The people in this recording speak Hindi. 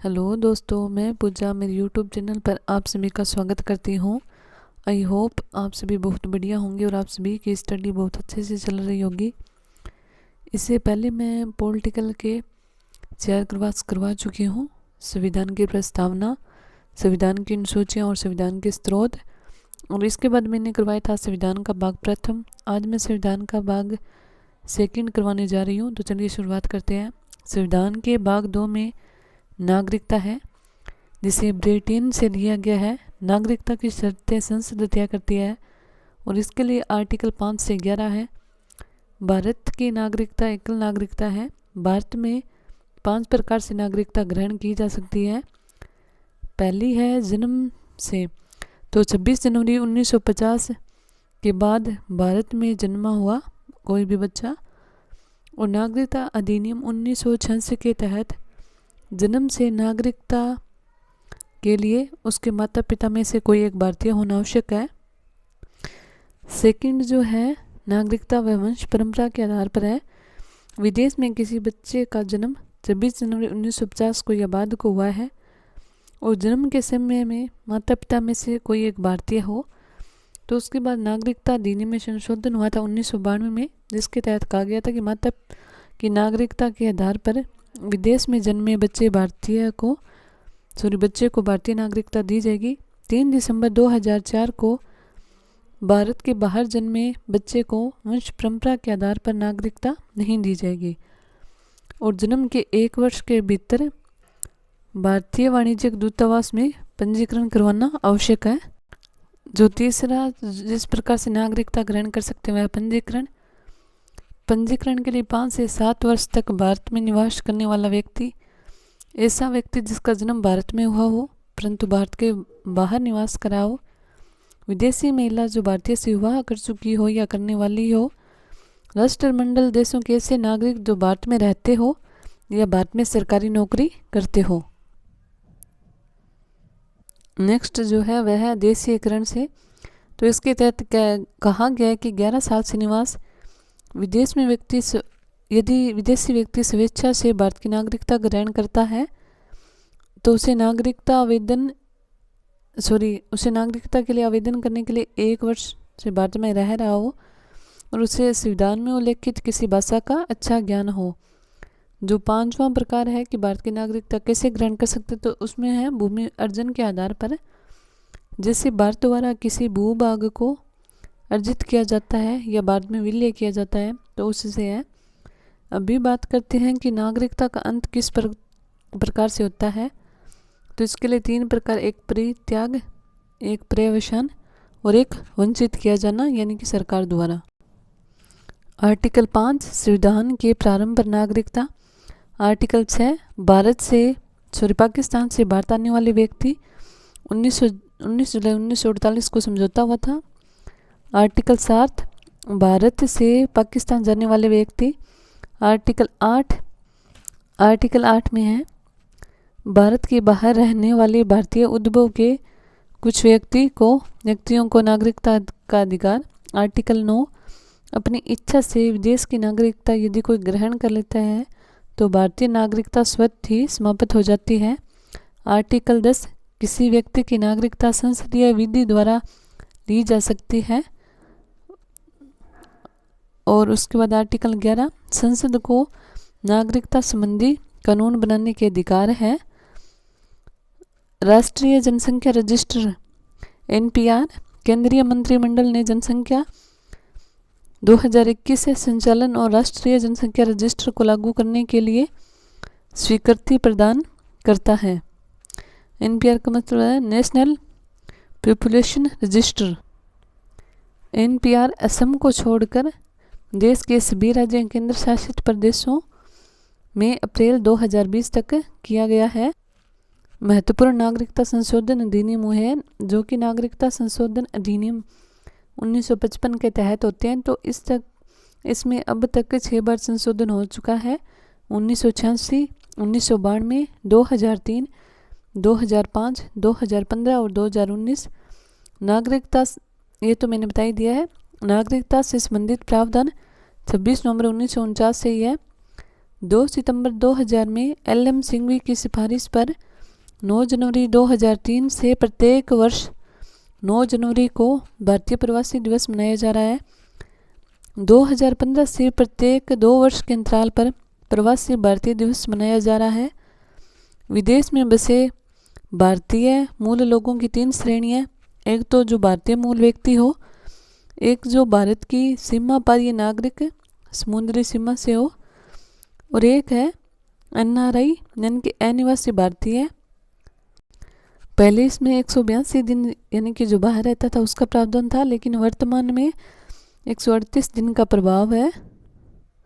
हेलो दोस्तों, मैं पूजा मेरे यूट्यूब चैनल पर आप सभी का स्वागत करती हूँ। आई होप आप सभी बहुत बढ़िया होंगे और आप सभी की स्टडी बहुत अच्छे से चल रही होगी। इससे पहले मैं पॉलिटिकल के 4 क्लास करवा चुकी हूँ। संविधान की प्रस्तावना, संविधान की अनुसूचियाँ और संविधान के स्रोत, और इसके बाद मैंने करवाया था संविधान का भाग प्रथम। आज मैं संविधान का भाग सेकंड करवाने जा रही हूँ। तो चलिए शुरुआत करते हैं। संविधान के भाग 2 में नागरिकता है, जिसे ब्रिटेन से लिया गया है। नागरिकता की शर्तें संसद तय करती है और इसके लिए आर्टिकल 5 से 11 है। भारत की नागरिकता एकल नागरिकता है। भारत में 5 प्रकार से नागरिकता ग्रहण की जा सकती है। पहली है जन्म से, तो 26 जनवरी 1950 के बाद भारत में जन्मा हुआ कोई भी बच्चा, और नागरिकता अधिनियम 1986 के तहत जन्म से नागरिकता के लिए उसके माता पिता में से कोई एक भारतीय होना आवश्यक है। सेकंड जो है, नागरिकता व वंश परंपरा के आधार पर है। विदेश में किसी बच्चे का जन्म 26 जनवरी 1950 को या बाद को हुआ है और जन्म के समय में माता पिता में से कोई एक भारतीय हो, तो उसके बाद नागरिकता अधिनियम में संशोधन हुआ था 1992 में, जिसके तहत कहा गया था कि माता की नागरिकता के आधार पर विदेश में जन्मे बच्चे को भारतीय नागरिकता दी जाएगी। 3 दिसंबर 2004 को भारत के बाहर जन्मे बच्चे को वंश परंपरा के आधार पर नागरिकता नहीं दी जाएगी और जन्म के 1 वर्ष के भीतर भारतीय वाणिज्यिक दूतावास में पंजीकरण करवाना आवश्यक है। जो तीसरा जिस प्रकार से नागरिकता ग्रहण कर सकते हैं वह पंजीकरण के लिए 5 से 7 वर्ष तक भारत में निवास करने वाला व्यक्ति, ऐसा व्यक्ति जिसका जन्म भारत में हुआ हो परंतु भारत के बाहर निवास करा हो, विदेशी महिला जो भारतीय से विवाह कर चुकी हो या करने वाली हो, राष्ट्रमंडल देशों के ऐसे नागरिक जो भारत में रहते हो या भारत में सरकारी नौकरी करते हो। नेक्स्ट जो है वह है देशीयकरण से। तो इसके तहत कहा गया है कि 11 साल से निवास विदेश में यदि विदेशी व्यक्ति स्वेच्छा से भारत की नागरिकता ग्रहण करता है तो उसे नागरिकता के लिए आवेदन करने के लिए 1 वर्ष से भारत में रह रहा हो और उसे संविधान में उल्लेखित किसी भाषा का अच्छा ज्ञान हो। जो 5वां प्रकार है कि भारत की नागरिकता कैसे ग्रहण कर सकते, तो उसमें है भूमि अर्जन के आधार पर। जैसे भारत द्वारा किसी भूभाग को अर्जित किया जाता है या बाद में विलय किया जाता है, तो उससे है। अभी बात करते हैं कि नागरिकता का अंत किस प्रकार से होता है। तो इसके लिए 3 प्रकार, एक परित्याग, एक पर्यवसान और एक वंचित किया जाना, यानी कि सरकार द्वारा। आर्टिकल 5 संविधान के प्रारंभ पर नागरिकता। आर्टिकल 6 पाकिस्तान से भारत आने वाले व्यक्ति 19 जुलाई 1948 को समझौता हुआ था। आर्टिकल 7 भारत से पाकिस्तान जाने वाले व्यक्ति। आर्टिकल 8 में है भारत के बाहर रहने वाले भारतीय उद्भव के कुछ व्यक्तियों को नागरिकता का अधिकार। आर्टिकल 9 अपनी इच्छा से विदेश की नागरिकता यदि कोई ग्रहण कर लेता है तो भारतीय नागरिकता स्वतः ही समाप्त हो जाती है। आर्टिकल 10 किसी व्यक्ति की नागरिकता संसदीय विधि द्वारा ली जा सकती है। और उसके बाद आर्टिकल 11 संसद को नागरिकता संबंधी कानून बनाने के अधिकार है। राष्ट्रीय जनसंख्या रजिस्टर NPR केंद्रीय मंत्रिमंडल ने जनसंख्या 2021 से संचालन और राष्ट्रीय जनसंख्या रजिस्टर को लागू करने के लिए स्वीकृति प्रदान करता है। NPR का मतलब है national population register. NPR Assam को छोड़कर देश के सभी राज्य केंद्र शासित प्रदेशों में अप्रैल 2020 तक किया गया है। महत्वपूर्ण नागरिकता संशोधन अधिनियम है जो कि नागरिकता संशोधन अधिनियम 1955 के तहत होते हैं। तो इसमें अब तक 6 बार संशोधन हो चुका है। 1986, 1992, 2003, 2005, 2015 और 2019। नागरिकता, ये तो मैंने बता ही दिया है। नागरिकता से संबंधित प्रावधान 26 नवंबर 1949 से ही है। 2 सितंबर 2000 में LM सिंघवी की सिफारिश पर 9 जनवरी 2003 से प्रत्येक वर्ष 9 जनवरी को भारतीय प्रवासी दिवस मनाया जा रहा है। 2015 से प्रत्येक 2 वर्ष के अंतराल पर प्रवासी भारतीय दिवस मनाया जा रहा है। विदेश में बसे भारतीय मूल लोगों की 3 श्रेणियाँ, एक तो जो भारतीय मूल व्यक्ति हो, एक जो भारत की सीमा पारी नागरिक समुद्री सीमा से हो, और एक है NRI यानी कि अनिवासी भारतीय। पहले इसमें 182 दिन यानी कि जो बाहर रहता था उसका प्रावधान था, लेकिन वर्तमान में 138 दिन का प्रभाव है।